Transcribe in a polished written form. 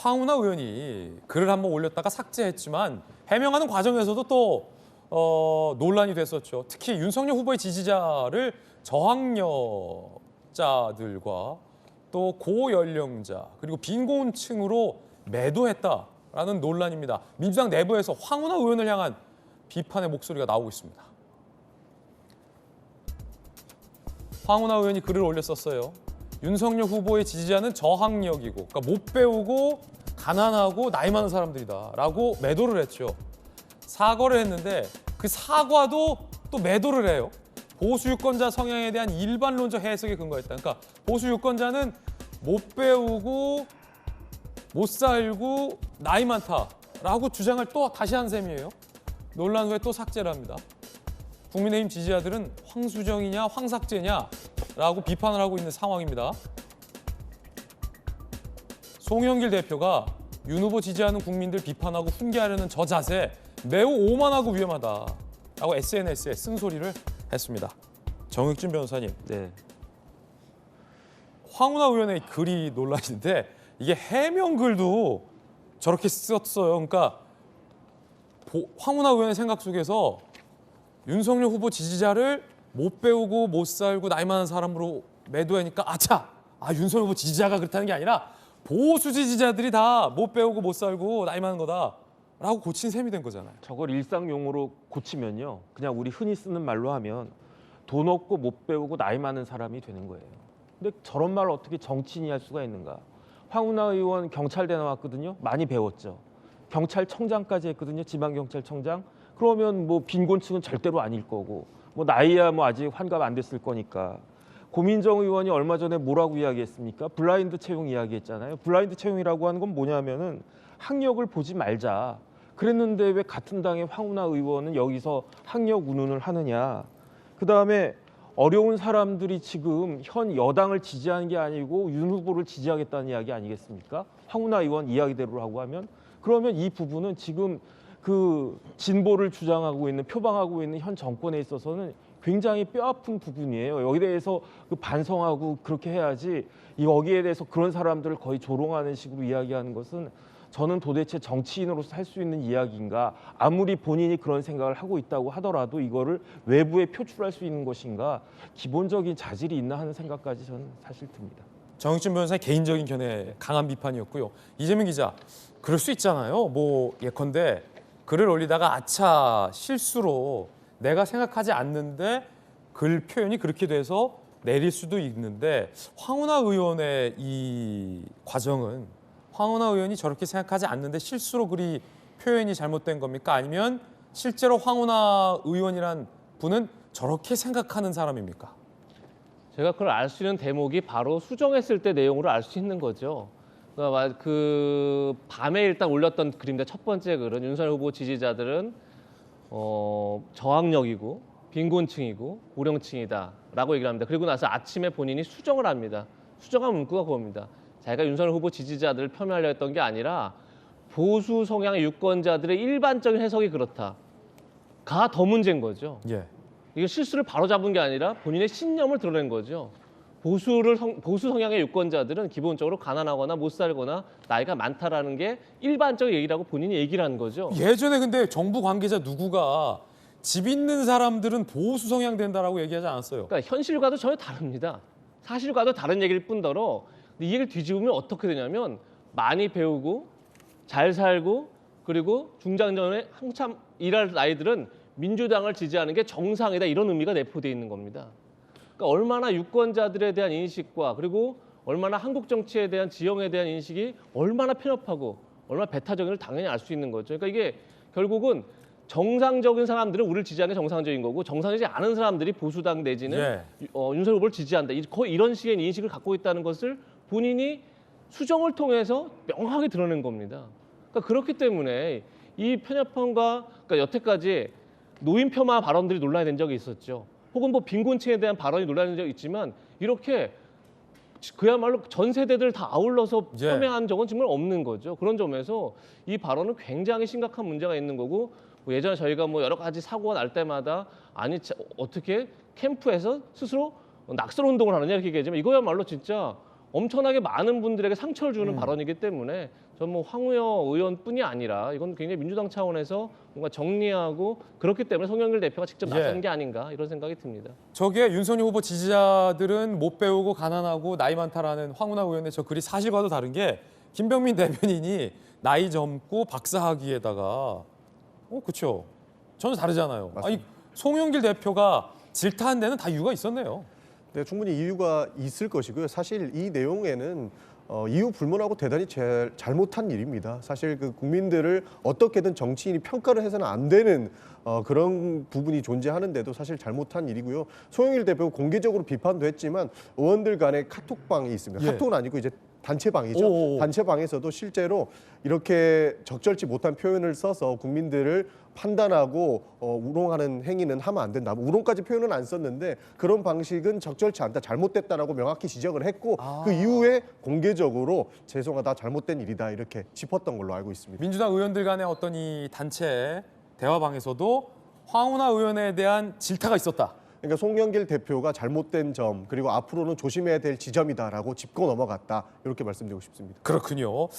황운하 의원이 글을 한번 올렸다가 삭제했지만 해명하는 과정에서도 또 논란이 됐었죠. 특히 윤석열 후보의 지지자를 저학력자들과 또 고연령자 그리고 빈곤층으로 매도했다라는 논란입니다. 민주당 내부에서 황운하 의원을 향한 비판의 목소리가 나오고 있습니다. 황운하 의원이 글을 올렸었어요. 윤석열 후보의 지지자는 저학력이고 그러니까 못 배우고 가난하고 나이 많은 사람들이다 라고 매도를 했죠. 사과를 했는데 그 사과도 또 매도를 해요. 보수 유권자 성향에 대한 일반론적 해석에 근거했다. 그러니까 보수 유권자는 못 배우고 못 살고 나이 많다라고 주장을 또 다시 한 셈이에요. 논란 후에 또 삭제를 합니다. 국민의힘 지지자들은 황수정이냐 황삭제냐라고 비판을 하고 있는 상황입니다. 송영길 대표가 윤 후보 지지하는 국민들 비판하고 훈계하려는 저 자세 매우 오만하고 위험하다라고 SNS에 쓴소리를 했습니다. 정혁진 변호사님, 네. 황운하 의원의 글이 논란인데 이게 해명글도 저렇게 썼어요. 그러니까 황운하 의원의 생각 속에서 윤석열 후보 지지자를 못 배우고 못 살고 나이 많은 사람으로 매도하니까 아차! 윤석열 후보 지지자가 그렇다는 게 아니라 보수 지지자들이 다 못 배우고 못 살고 나이 많은 거다라고 고친 셈이 된 거잖아요. 저걸 일상 용어로 고치면요. 그냥 우리 흔히 쓰는 말로 하면 돈 없고 못 배우고 나이 많은 사람이 되는 거예요. 근데 저런 말을 어떻게 정치인이 할 수가 있는가. 황운하 의원 경찰대 나왔거든요. 많이 배웠죠. 경찰청장까지 했거든요. 지방경찰청장. 그러면 뭐 빈곤층은 절대로 아닐 거고 뭐 나이야 뭐 아직 환갑 안 됐을 거니까. 고민정 의원이 얼마 전에 뭐라고 이야기했습니까? 블라인드 채용 이야기했잖아요. 블라인드 채용이라고 하는 건 뭐냐면은 학력을 보지 말자. 그랬는데 왜 같은 당의 황운하 의원은 여기서 학력 운운을 하느냐. 그다음에 어려운 사람들이 지금 현 여당을 지지하는 게 아니고 윤 후보를 지지하겠다는 이야기 아니겠습니까? 황운하 의원 이야기대로 하면 그러면 이 부분은 지금 그 진보를 주장하고 있는 표방하고 있는 현 정권에 있어서는 굉장히 뼈아픈 부분이에요. 여기에 대해서 그 반성하고 그렇게 해야지 여기에 대해서 그런 사람들을 거의 조롱하는 식으로 이야기하는 것은 저는 도대체 정치인으로서 할 수 있는 이야기인가. 아무리 본인이 그런 생각을 하고 있다고 하더라도 이거를 외부에 표출할 수 있는 것인가. 기본적인 자질이 있나 하는 생각까지 저는 사실 듭니다. 정혁진 변호사의 개인적인 견해 강한 비판이었고요. 이재명 기자, 그럴 수 있잖아요. 뭐 예컨대 글을 올리다가 아차 실수로 내가 생각하지 않는데 글 표현이 그렇게 돼서 내릴 수도 있는데 황운하 의원의 이 과정은 황운하 의원이 저렇게 생각하지 않는데 실수로 글이 표현이 잘못된 겁니까? 아니면 실제로 황운하 의원이란 분은 저렇게 생각하는 사람입니까? 제가 그걸 알 수 있는 대목이 바로 수정했을 때 내용으로 알 수 있는 거죠. 그러니까 그 밤에 일단 올렸던 글입니다. 첫 번째 글은 윤석열 후보 지지자들은 저학력이고 빈곤층이고 고령층이다라고 얘기를 합니다. 그리고 나서 아침에 본인이 수정을 합니다. 수정한 문구가 그겁니다. 자기가 윤석열 후보 지지자들을 폄훼하려 했던 게 아니라 보수 성향의 유권자들의 일반적인 해석이 그렇다가 더 문제인 거죠. 예. 이게 실수를 바로잡은 게 아니라 본인의 신념을 드러낸 거죠. 보수 성향의 유권자들은 기본적으로 가난하거나 못 살거나 나이가 많다라는 게 일반적 얘기라고 본인이 얘기를 한 거죠. 예전에 근데 정부 관계자 누구가 집 있는 사람들은 보수 성향 된다라고 얘기하지 않았어요. 그러니까 현실과도 전혀 다릅니다. 사실과도 다른 얘기일 뿐더러 이 얘기를 뒤집으면 어떻게 되냐면 많이 배우고 잘 살고 그리고 중장년에 한참 일할 나이들은 민주당을 지지하는 게 정상이다 이런 의미가 내포되어 있는 겁니다. 그러니까 얼마나 유권자들에 대한 인식과 그리고 얼마나 한국 정치에 대한 지형에 대한 인식이 얼마나 편협하고 얼마나 배타적인을 당연히 알 수 있는 거죠. 그러니까 이게 결국은 정상적인 사람들은 우리를 지지하는 게 정상적인 거고 정상이지 않은 사람들이 보수당 내지는 윤석열 후보를 지지한다. 거의 이런 식의 인식을 갖고 있다는 것을 본인이 수정을 통해서 명확하게 드러낸 겁니다. 그러니까 그렇기 때문에 이 편협함과 그러니까 여태까지 노인 폄하 발언들이 논란이 된 적이 있었죠. 혹은 뭐 빈곤층에 대한 발언이 논란이 된 적이 있지만 이렇게 그야말로 전 세대들 다 아울러서 폄훼한 적은 정말 없는 거죠. 그런 점에서 이 발언은 굉장히 심각한 문제가 있는 거고 뭐 예전에 저희가 뭐 여러 가지 사고가 날 때마다 아니 어떻게 캠프에서 스스로 낙선 운동을 하느냐 이렇게 얘기하지만 이거야말로 진짜 엄청나게 많은 분들에게 상처를 주는 발언이기 때문에 전 뭐 황우여 의원뿐이 아니라 이건 굉장히 민주당 차원에서 뭔가 정리하고 그렇기 때문에 송영길 대표가 직접 예. 나선 게 아닌가 이런 생각이 듭니다. 저게 윤석열 후보 지지자들은 못 배우고 가난하고 나이 많다라는 황운하 의원의 저 글이 사실과도 다른 게 김병민 대변인이 나이 젊고 박사학위에다가 그렇죠. 전혀 다르잖아요. 아니 송영길 대표가 질타한 데는 다 이유가 있었네요. 네, 충분히 이유가 있을 것이고요. 사실 이 내용에는 이유 불문하고 대단히 잘못한 일입니다. 사실 그 국민들을 어떻게든 정치인이 평가를 해서는 안 되는 그런 부분이 존재하는데도 사실 잘못한 일이고요. 송영길 대표 공개적으로 비판도 했지만 의원들 간의 카톡방이 있습니다. 예. 카톡은 아니고 이제 단체방이죠. 오오오. 단체방에서도 실제로 이렇게 적절치 못한 표현을 써서 국민들을 판단하고 우롱하는 행위는 하면 안 된다. 우롱까지 표현은 안 썼는데 그런 방식은 적절치 않다, 잘못됐다라고 명확히 지적을 했고 그 이후에 공개적으로 죄송하다, 잘못된 일이다 이렇게 짚었던 걸로 알고 있습니다. 민주당 의원들 간의 어떤 이 단체 대화방에서도 황운하 의원에 대한 질타가 있었다. 그러니까 송영길 대표가 잘못된 점 그리고 앞으로는 조심해야 될 지점이다라고 짚고 넘어갔다 이렇게 말씀드리고 싶습니다. 그렇군요.